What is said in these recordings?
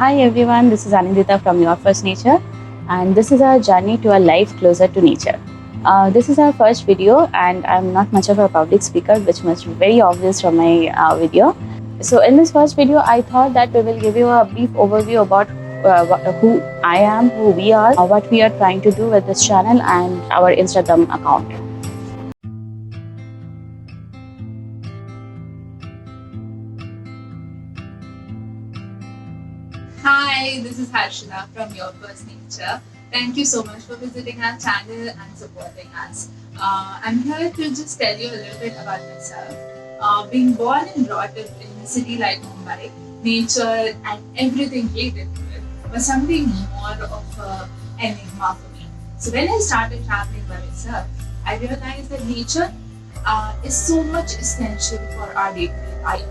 Hi everyone, this is Anindita from Your First Nature, and this is our journey to a life closer to nature. This is our first video, and I'm not much of a public speaker, which must be very obvious from my video. So, in this first video, I thought that we will give you a brief overview about who I am, who we are, what we are trying to do with this channel, and our Instagram account. Hi, this is Harshada from Your First Nature. Thank you so much for visiting our channel and supporting us. I'm here to just tell you a little bit about myself. Being born and brought up in a city like Mumbai, nature and everything related to it was something more of an enigma for me. So when I started traveling by myself, I realized that nature is so much essential for our day-to-day life.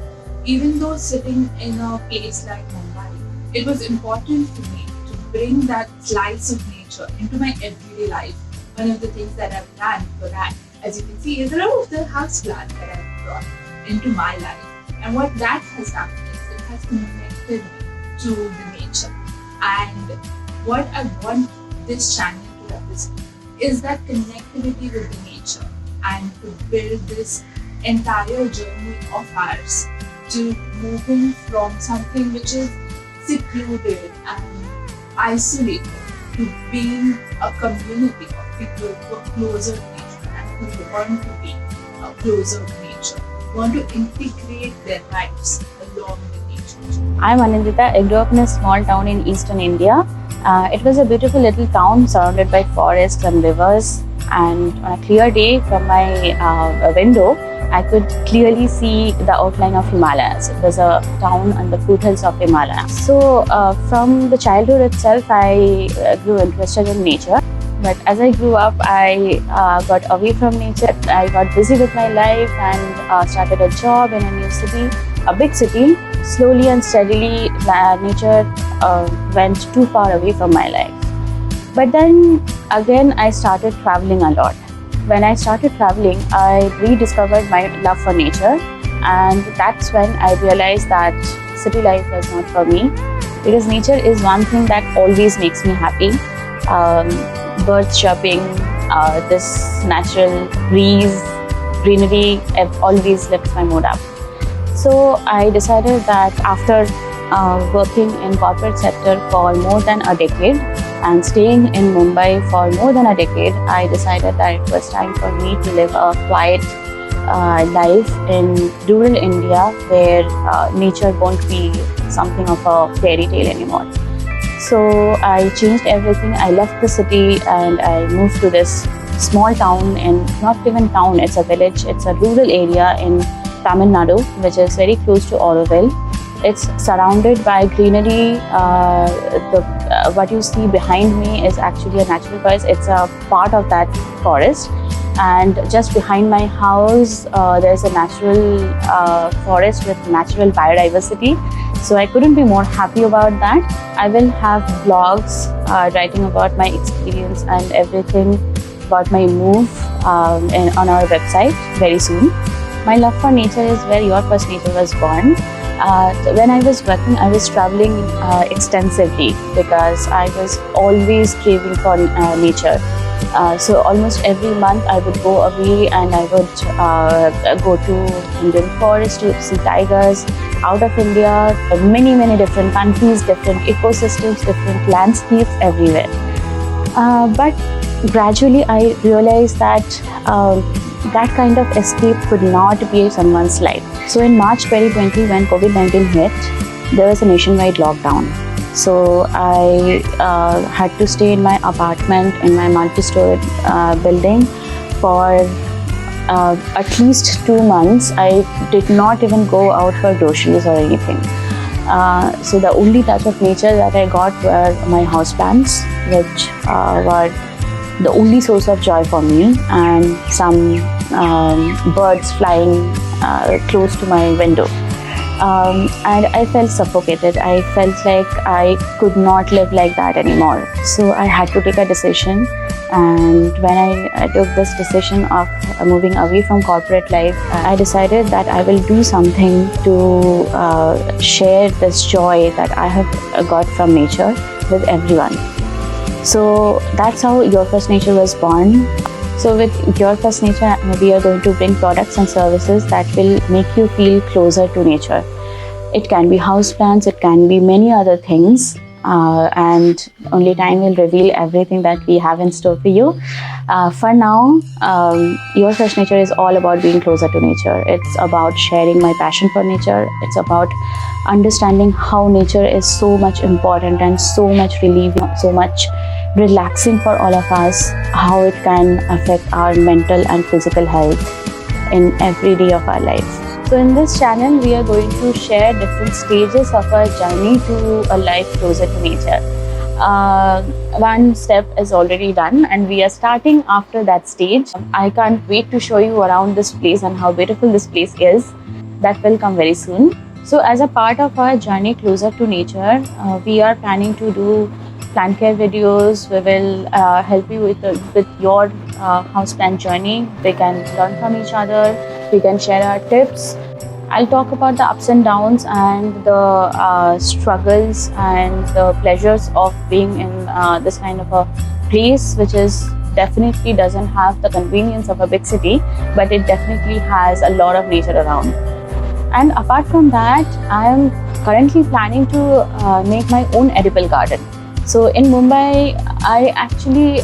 Even though sitting in a place like Mumbai, it was important for me to bring that slice of nature into my everyday life. One of the things that I've done for that, as you can see, is a lot of the house plant that I've brought into my life. And what that has done is it has connected me to the nature. And what I want this channel to represent is that connectivity with the nature and to build this entire journey of ours to moving from something which is secluded and isolated to being a community of people who are closer to nature and who want to be closer to nature, want to integrate their lives along with nature. I'm Anindita. I grew up in a small town in eastern India. It was a beautiful little town surrounded by forests and rivers. And on a clear day from my window, I could clearly see the outline of Himalayas. It was a town on the foothills of Himalayas. So from the childhood itself, I grew interested in nature. But as I grew up, I got away from nature. I got busy with my life and started a job in a new city, a big city. Slowly and steadily, nature went too far away from my life. But then again, I started traveling a lot. When I started traveling, I rediscovered my love for nature, and that's when I realized that city life was not for me, because nature is one thing that always makes me happy. Birds chirping, this natural breeze, greenery always lifts my mood up. So I decided that after working in corporate sector for more than a decade and staying in Mumbai for more than a decade, I decided that it was time for me to live a quiet life in rural India where nature won't be something of a fairy tale anymore. So I changed everything. I left the city and I moved to this small town, and not even town, it's a village, it's a rural area in Tamil Nadu, which is very close to Auroville. It's surrounded by greenery. What you see behind me is actually a natural forest. It's a part of that forest. And just behind my house, there's a natural forest with natural biodiversity. So I couldn't be more happy about that. I will have blogs writing about my experience and everything about my move on our website very soon. My love for nature is where Your First Nature was born. When I was working, I was traveling extensively because I was always craving for nature. So almost every month I would go away and I would go to Indian forest to see tigers. Out of India, many different countries, different ecosystems, different landscapes everywhere. But gradually I realized that that kind of escape could not be someone's life. So in March 2020, when COVID-19 hit, there was a nationwide lockdown. So I had to stay in my apartment in my multi-story building for at least 2 months. I did not even go out for groceries or anything. So the only touch of nature that I got were my houseplants, which were the only source of joy for me, and some birds flying close to my window. And I felt suffocated. I felt like I could not live like that anymore. So I had to take a decision. And when I took this decision of moving away from corporate life, I decided that I will do something to share this joy that I have got from nature with everyone. So that's how Your First Nature was born. So with Your First Nature, we are going to bring products and services that will make you feel closer to nature. It can be houseplants, it can be many other things, and only time will reveal everything that we have in store for you. For now, Your First Nature is all about being closer to nature. It's about sharing my passion for nature. It's about understanding how nature is so much important and so much relieving, so much relaxing for all of us, how it can affect our mental and physical health in every day of our life. So in this channel, we are going to share different stages of our journey to a life closer to nature. One step is already done and we are starting after that stage. I can't wait to show you around this place and how beautiful this place is. That will come very soon. So as a part of our journey closer to nature, we are planning to do plant care videos. We will help you with your houseplant journey. We can learn from each other. We can share our tips. I'll talk about the ups and downs and the struggles and the pleasures of being in this kind of a place, which is definitely doesn't have the convenience of a big city, but it definitely has a lot of nature around. And apart from that, I am currently planning to make my own edible garden. So in Mumbai, I actually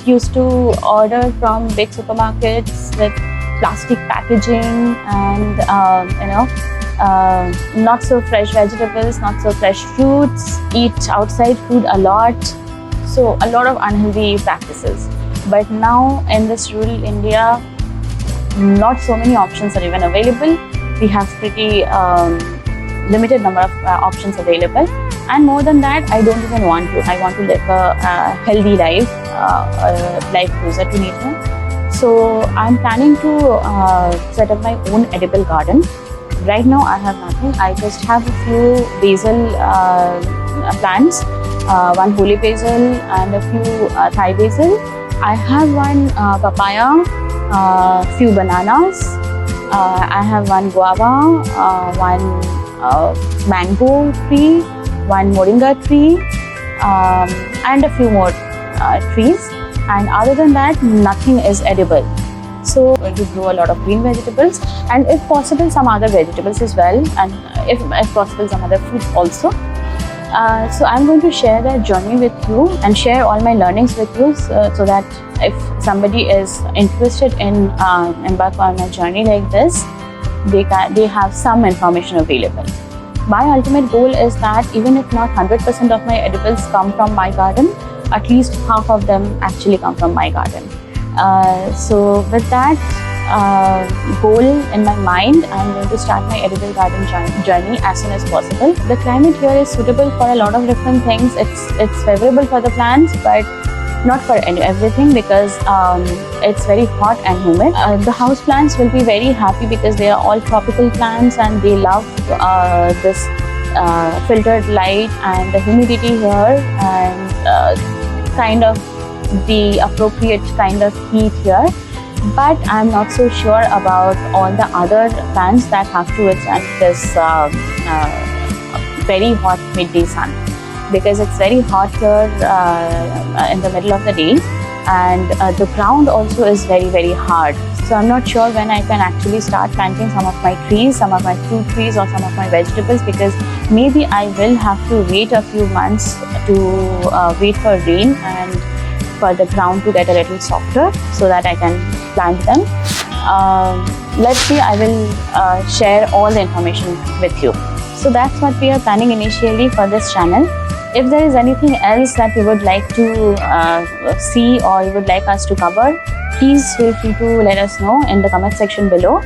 used to order from big supermarkets with plastic packaging and not so fresh vegetables, not so fresh fruits, eat outside food a lot. So a lot of unhealthy practices. But now in this rural India, not so many options are even available. We have pretty limited number of options available. And more than that, I don't even want to. I want to live a healthy life, a life closer to nature. So I'm planning to set up my own edible garden. Right now I have nothing. I just have a few basil plants, one holy basil and a few Thai basil. I have one papaya, few bananas. I have one guava, one mango tree, one moringa tree, and a few more trees. And other than that, nothing is edible. So I'm going to grow a lot of green vegetables and if possible some other vegetables as well, and if possible some other fruits also. So I'm going to share that journey with you and share all my learnings with you, so that if somebody is interested in embark on a journey like this, they have some information available. My ultimate goal is that even if not 100% of my edibles come from my garden, at least half of them actually come from my garden. So with that goal in my mind, I'm going to start my edible garden journey as soon as possible. The climate here is suitable for a lot of different things. It's favorable for the plants, but not for everything, because it's very hot and humid. The house plants will be very happy because they are all tropical plants and they love this filtered light and the humidity here, and kind of the appropriate kind of heat here. But I'm not so sure about all the other plants that have to withstand this very hot midday sun, because it's very hot here in the middle of the day, and the ground also is very hard. So I'm not sure when I can actually start planting some of my trees, some of my fruit trees or some of my vegetables, because maybe I will have to wait a few months to wait for rain and for the ground to get a little softer so that I can plant them. Let's see, I will share all the information with you. So that's what we are planning initially for this channel. If there is anything else that you would like to see or you would like us to cover, please feel free to let us know in the comment section below.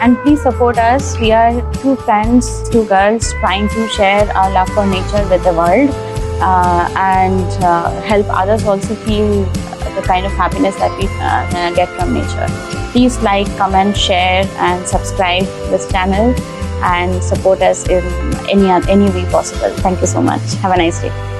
And please support us. We are two friends, two girls trying to share our love for nature with the world, and help others also feel the kind of happiness that we get from nature. Please like, comment, share and subscribe this channel. and support us in any way possible. Thank you so much. Have a nice day.